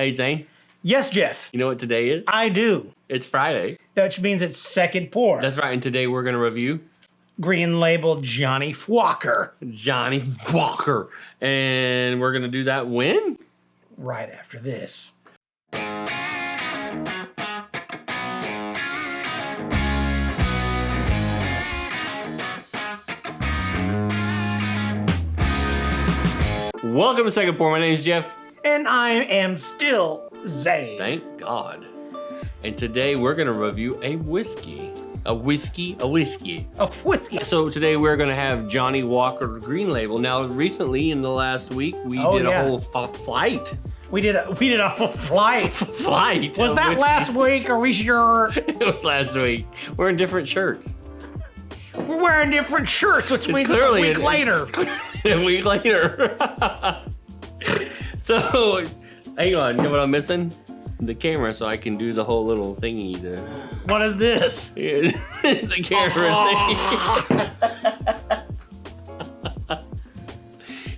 Hey, Zane. Yes, Jeff. You know what today is? I do. It's Friday. Which means it's second pour. That's right. And today we're going to review Green Label Johnnie Walker. Johnnie Walker. And we're going to do that when? Right after this. Welcome to Second Pour. My name's Jeff. And I am still Zane. Thank God. And today we're going to review a whiskey. A whiskey. A whiskey. So today we're going to have Johnnie Walker Green Label. Now, recently in the last week, we did a whole flight. We did a full flight. Flight. Was that last week? Are we sure? It was last week. We're in different shirts. We're wearing different shirts, which means it's a week later. A week later. So, hang on. You know what I'm missing? The camera, so I can do the whole little thingy. What is this? The camera thing.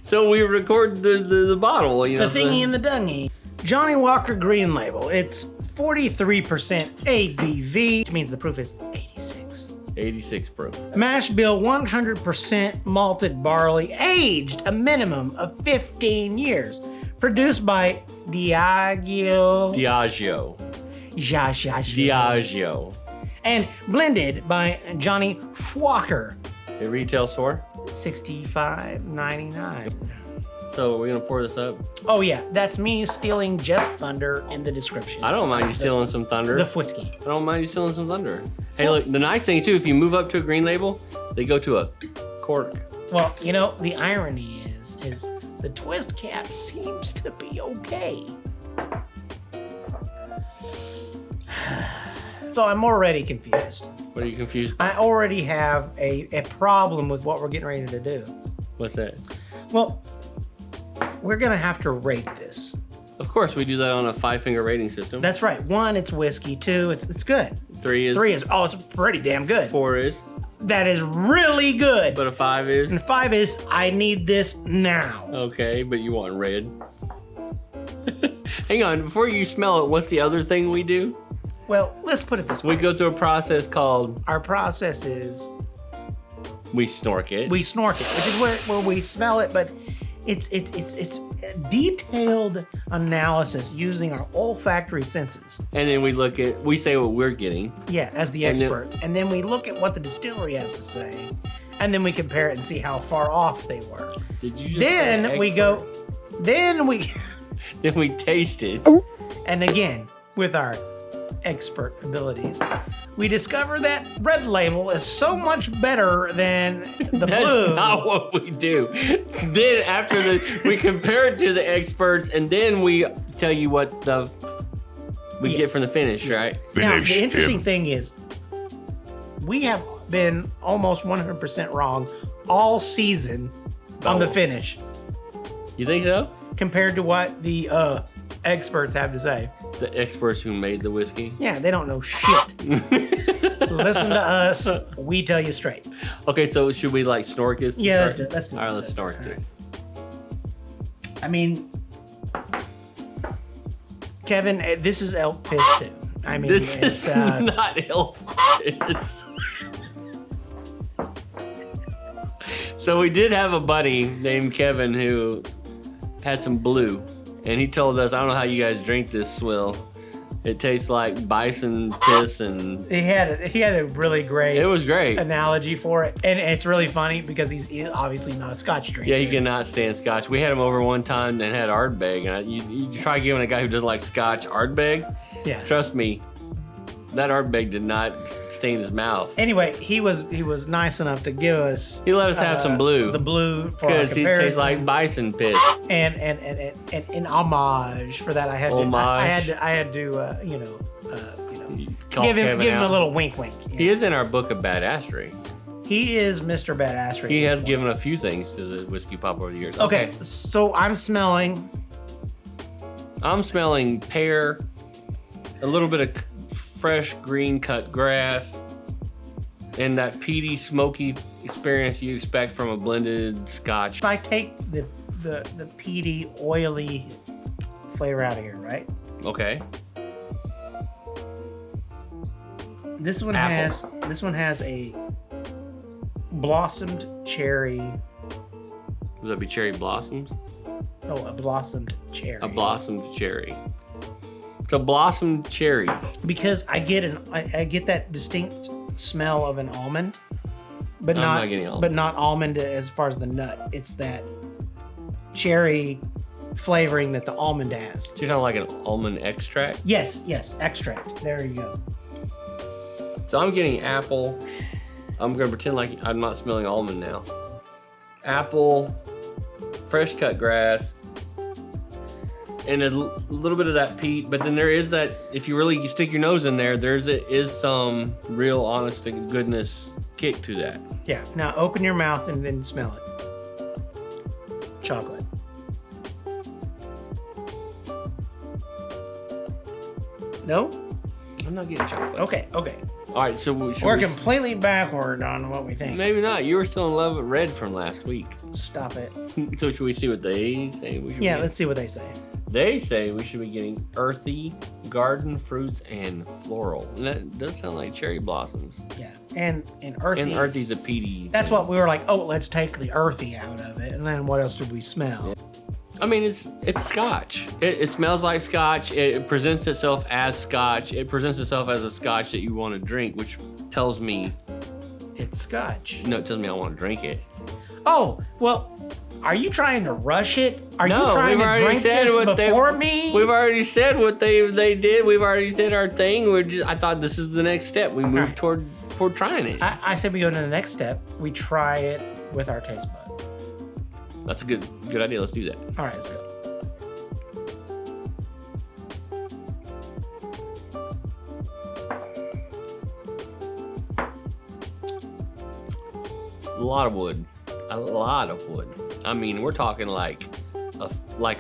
So we record the bottle, you know. The thingy and the dungy. Johnnie Walker Green Label. It's 43% ABV, which means the proof is 86. 86 proof. Mash bill 100% malted barley, aged a minimum of 15 years. Produced by Diageo. And blended by Johnnie Walker. It retails for $65.99. So we're gonna pour this up. Oh yeah, that's me stealing Jeff's thunder in the description. I don't mind you stealing some thunder. The whiskey. I don't mind you stealing some thunder. Hey, look, the nice thing too, if you move up to a Green Label, they go to a cork. Well, you know, the irony is the twist cap seems to be okay. So I'm already confused. What are you confused by? I already have a problem with what we're getting ready to do. What's that? Well, we're gonna have to rate this. Of course, we do that on a 5-finger rating system. That's right. 1, it's whiskey. 2, it's good. 3 is. 3 is, oh, it's pretty damn good. 4 is. That is really good. But a 5 is. And 5 is, I need this now. Okay, but you want red. Hang on, before you smell it, what's the other thing we do? Well, let's put it this way. We go through a process called. Our process is. We snork it. We snork it, which is where we smell it, but it's detailed analysis using our olfactory senses. And then we say what we're getting. Yeah, as the experts. And then we look at what the distillery has to say. And then we compare it and see how far off they were. Did you just Then say we go. Then we. Then we taste it. And again, with our expert abilities, we discover that red label is so much better than the That's blue. That's not what we do. Then after we compare it to the experts, and then we tell you what we get from the finish, right? Now, the interesting thing is, we have been almost 100% wrong all season on the finish. You think so? Compared to what the experts have to say. The experts who made the whiskey? Yeah, they don't know shit. Listen to us. We tell you straight. Okay, so should we snork this? Yeah, let's do it. All right, let's snork this. I mean, Kevin, this is elk piss too. I mean, this is not elk piss. So we did have a buddy named Kevin who had some blue. And he told us, I don't know how you guys drink this swill. It tastes like bison piss, and he had a really great. It was great analogy for it, and it's really funny because he's obviously not a Scotch drinker. Yeah, he cannot stand Scotch. We had him over one time and had Ardbeg, and you try giving a guy who doesn't like Scotch Ardbeg. Yeah, trust me, that Ardbeg did not stain his mouth. Anyway, he was nice enough to give us. He let us have some blue. The blue for because he tastes like bison piss. And in homage for that, I had to give him a little wink. He is in our book of badassery. He is Mr. Badassery. He has given a few things to the whiskey pop over the years. Okay, so I'm smelling pear, a little bit of fresh green cut grass, and that peaty, smoky experience you expect from a blended Scotch. If I take the peaty, oily flavor out of here, right? Okay. This one Apple. has a blossomed cherry. Would that be cherry blossoms? No, a blossomed cherry. A blossomed cherry. So blossomed cherries. Because I get that distinct smell of an almond, but I'm not not getting almond. but not almond as far as the nut. It's that cherry flavoring that the almond has. So you're talking like an almond extract? Yes, extract. There you go. So I'm getting apple. I'm going to pretend like I'm not smelling almond now. Apple, fresh cut grass, and a little bit of that peat. But then there is that, if you really stick your nose in there, is some real honest to goodness kick to that. Yeah. Now open your mouth and then smell it. Chocolate. No? I'm not getting chocolate. Okay. All right, so We're completely backward on what we think. maybe not. You were still in love with red from last week. Stop it. So should we see what they say? We should Yeah, be- let's see what they say. They say we should be getting earthy, garden fruits, and floral. And that does sound like cherry blossoms. Yeah. And earthy. And earthy's a peaty. That's what we were like, oh, let's take the earthy out of it. And then what else did we smell? I mean, it's scotch. It smells like scotch. It presents itself as scotch. It presents itself as a scotch that you want to drink, which tells me, It's scotch. no, it tells me I want to drink it. Oh, well, are you trying to rush it? Are No, you trying we've to already drink said this what before me? We've already said what they did. We've already said our thing. I thought this is the next step. We moved toward trying it. I said we go to the next step. We try it with our taste buds. That's a good idea. Let's do that. All right, let's go. A lot of wood. I mean, we're talking like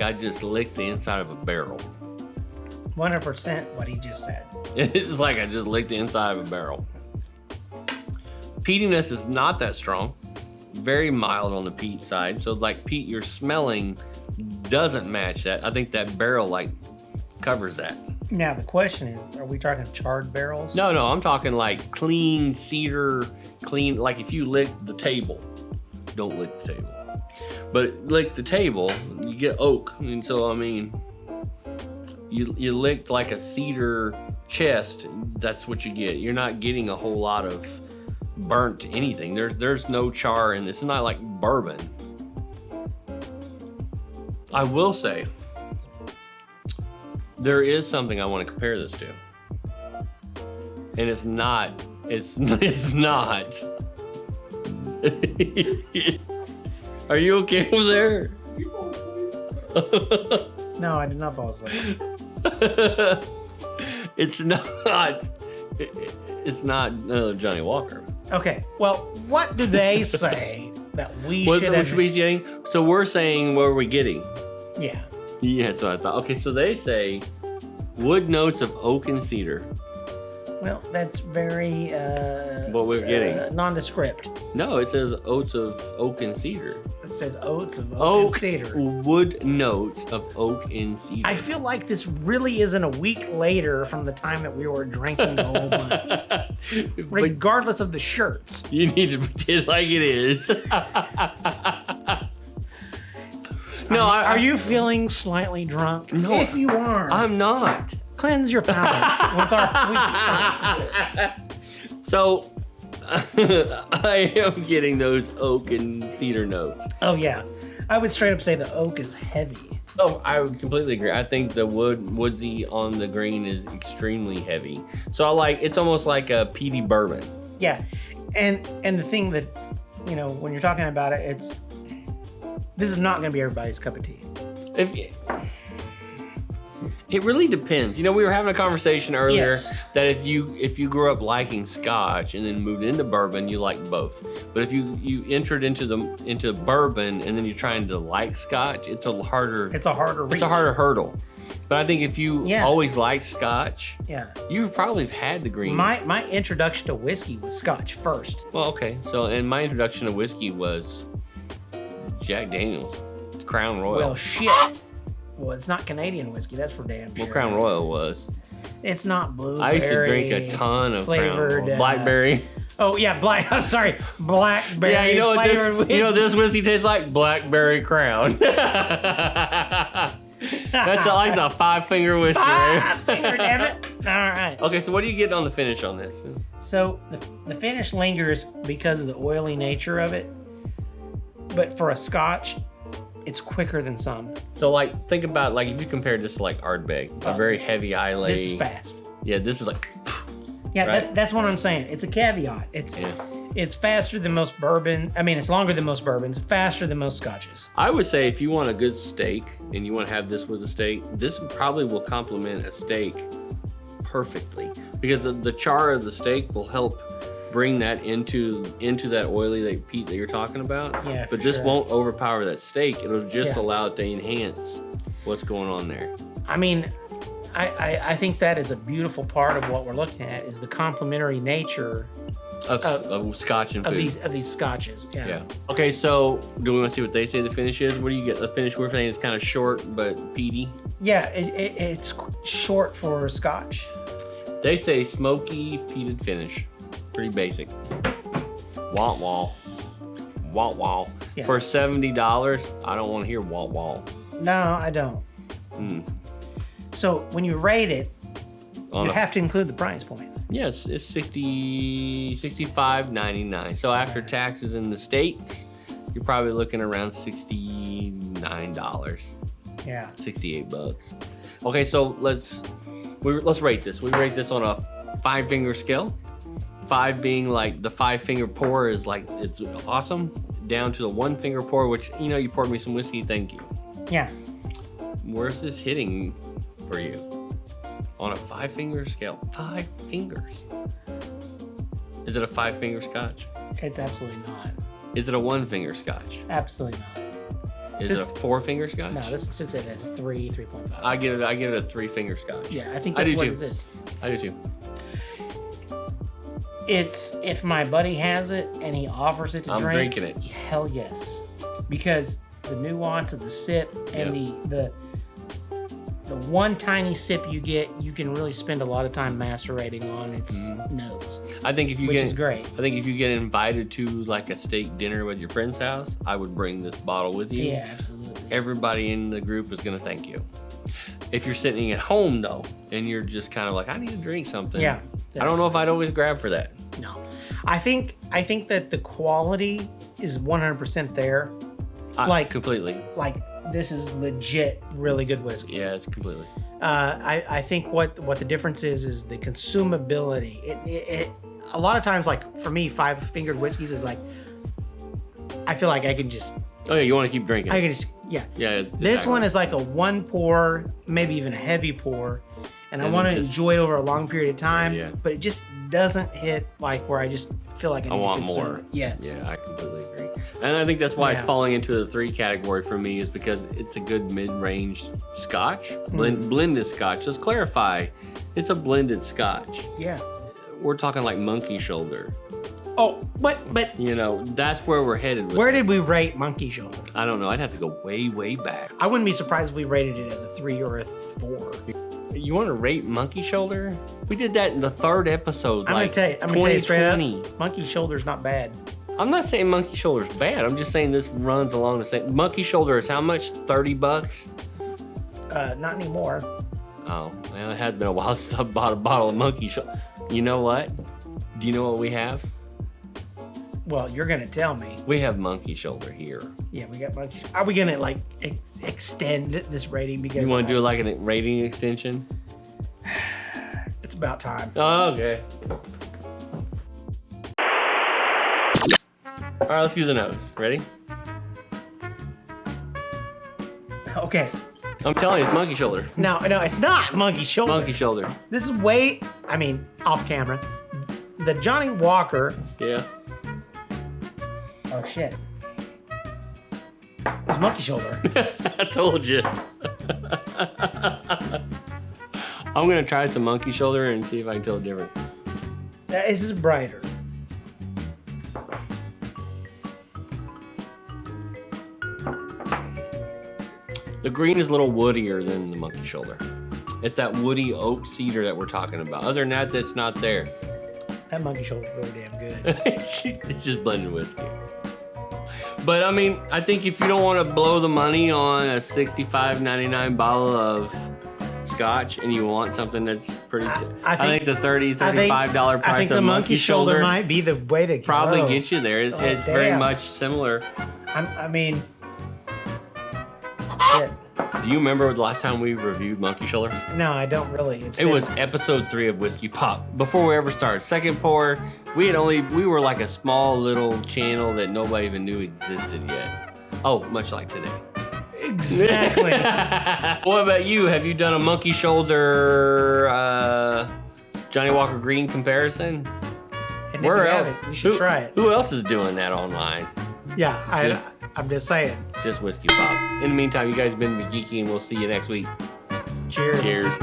I just licked the inside of a barrel. 100% what he just said. It's like I just licked the inside of a barrel. Peatiness is not that strong. Very mild on the peat side. So like peat you're smelling doesn't match that. I think that barrel like covers that. Now, the question is, are we talking charred barrels? No, I'm talking like clean cedar, like if you lick the table. Don't lick the table. But lick the table, you get oak. And so, I mean, you licked like a cedar chest, that's what you get. You're not getting a whole lot of burnt anything. There's no char in this. It's not like bourbon. I will say, there is something I want to compare this to. And it's not. Are you okay over there? You fall asleep? No, I did not fall asleep. It's not. It's not another Johnnie Walker. Okay, well, what do they say that we What should have? should we be getting? So we're saying, what are we getting? Yeah. Yeah, that's what I thought. Okay, so they say wood notes of oak and cedar. Well, that's very What we're getting. nondescript. No, it says oats of oak and cedar. It says oats of oak Oak, and cedar. wood notes of oak and cedar. I feel like this really isn't a week later from the time that we were drinking the whole bunch, But regardless of the shirts. you need to pretend like it is. No, Are you feeling slightly drunk? No, If you are, I'm not. cleanse your palate with our sweet sponsor. So I am getting those oak and cedar notes. Oh yeah, I would straight up say the oak is heavy. Oh, I would completely agree. I think the woodsy on the green is extremely heavy. So it's almost like a peaty bourbon. Yeah, and the thing that, you know, when you're talking about it, this is not going to be everybody's cup of tea. It really depends. You know, we were having a conversation earlier Yes. that if you grew up liking scotch and then moved into bourbon, you like both. But if you entered into bourbon and then you're trying to like scotch, it's a harder hurdle. But I think if you always liked scotch, you probably have had the green. My introduction to whiskey was scotch first. Well, okay. So, and my introduction to whiskey was Jack Daniel's Crown Royal. Well, shit. Well, it's not Canadian whiskey. That's for damn sure. Well, Crown Royal was. It's not blueberry. I used to drink a ton of flavored, Crown Royal. Blackberry. Oh yeah, I'm sorry, blackberry. Yeah, you know what flavored this? whiskey. You know what this whiskey tastes like? Blackberry Crown. That's like a 5-finger whiskey, right? Finger, damn it! All right. Okay, so what are you getting on the finish on this? So the finish lingers because of the oily nature of it, but for a Scotch, it's quicker than some. So like, think about like if you compare this to like Ardbeg, a very heavy Islay. This is fast. Yeah, this is like. Yeah, Right. that's what I'm saying. It's a caveat. It's faster than most bourbon. I mean, it's longer than most bourbons, faster than most Scotches. I would say if you want a good steak and you want to have this with a steak, this probably will complement a steak perfectly because the char of the steak will help bring that into that oily peat that you're talking about. Yeah, but for this sure. won't overpower that steak. It'll just Yeah. allow it to enhance what's going on there. I mean, I think that is a beautiful part of what we're looking at is the complementary nature Of Scotch and of food. these Scotches. Yeah. Okay, so do we want to see what they say the finish is? What do you get? The finish we're saying is kind of short but peaty. Yeah, it's short for Scotch. They say smoky peated finish. Pretty basic. Wah wah. Wah wah. Yeah. For $70, I don't want to hear wah wah. No, I don't. So when you rate it, On you a- have to include the price point. Yes, it's $65.99. So after taxes in the States, you're probably looking around $69. Yeah. $68. Okay, so let's rate this. We rate this on a 5-finger scale. 5 being like the 5-finger pour is like it's awesome, down to the 1-finger pour, which you poured me some whiskey. Thank you. Yeah. Where's this hitting for you on a 5-finger scale? 5 fingers. Is it a 5-finger Scotch? It's absolutely not. Is it a 1-finger Scotch? Absolutely not. Is it a 4-finger Scotch? No, this sits it as 3.5. I give it a 3-finger Scotch. Yeah, I think I that's do what too. it is. I do too. It's if my buddy has it and he offers it to I'm drink. drinking it. Hell yes, because the nuance of the sip and the one tiny sip you get, you can really spend a lot of time macerating on its notes, I think if you which get is great. I think if you get invited to like a steak dinner with your friend's house, I would bring this bottle with you. Yeah, absolutely. Everybody in the group is going to thank you. If you're sitting at home though, and you're just kind of like, I need to drink something. Yeah, I don't know if I'd always grab for that. No, I think that the quality is 100% there. Completely. Like this is legit, really good whiskey. Yeah, it's completely. I think what the difference is the consumability. It a lot of times, like for me, 5-fingered whiskeys is like I feel like I can just Oh yeah, you want to keep drinking. yeah. Yeah. This one is like a 1 pour, maybe even a heavy pour, and I And want to it just- enjoy it over a long period of time. Yeah. But it just doesn't hit like where I just feel like I need want to consume more. it. Yes. Yeah, I completely agree. And I think that's why it's Yeah. falling into the 3 category for me is because it's a good mid-range Scotch, blended Scotch. Let's clarify, it's a blended Scotch. Yeah. We're talking like Monkey Shoulder. Oh, but That's where we're headed with where it. did we rate Monkey Shoulder? I don't know. I'd have to go way, way back. I wouldn't be surprised if we rated it as a 3 or a 4. You want to rate Monkey Shoulder? We did that in the 3rd episode. I'm like gonna tell you straight up, 2020. Monkey Shoulder's not bad. I'm not saying Monkey Shoulder's bad. I'm just saying this runs along the same. Monkey Shoulder is how much? $30? Not anymore. Oh, well, it has been a while since I bought a bottle of Monkey Shoulder. You know what? Do you know what we have? Well, you're gonna tell me. We have Monkey Shoulder here. Yeah, we got Monkey. Are we gonna like extend this rating because You want to do like a rating extension? it's about time? Oh, okay. All right, let's do the nose. Ready? Okay. I'm telling you, it's Monkey Shoulder. No, it's not Monkey Shoulder. Monkey Shoulder. This is off camera. The Johnnie Walker. Yeah. Oh shit. It's Monkey Shoulder. I told you. I'm gonna try some Monkey Shoulder and see if I can tell the difference. This is brighter. The green is a little woodier than the monkey shoulder. It's that woody oak cedar that we're talking about. Other than that, that's not there. That monkey shoulder's really damn good. It's just blended whiskey. But I mean, I think if you don't want to blow the money on a $65.99 bottle of Scotch and you want something that's pretty, I think the $35 price I think of the monkey shoulder shoulder might be the way to probably go. get you there. It's very damn. much similar. I mean, shit. Do you remember the last time we reviewed monkey shoulder? No, I don't really. It was episode 3 of Whiskey Pop. Before we ever started second pour, we were like a small little channel that nobody even knew existed yet. Oh, much like today. Exactly. What about you? Have you done a monkey shoulder Johnnie Walker Green comparison? And if Where you else? haven't, you should try it. Who else is doing that online? Yeah, I'm just saying. Just Whiskey Pop. In the meantime, you guys have been geeky, and we'll see you next week. Cheers. Cheers.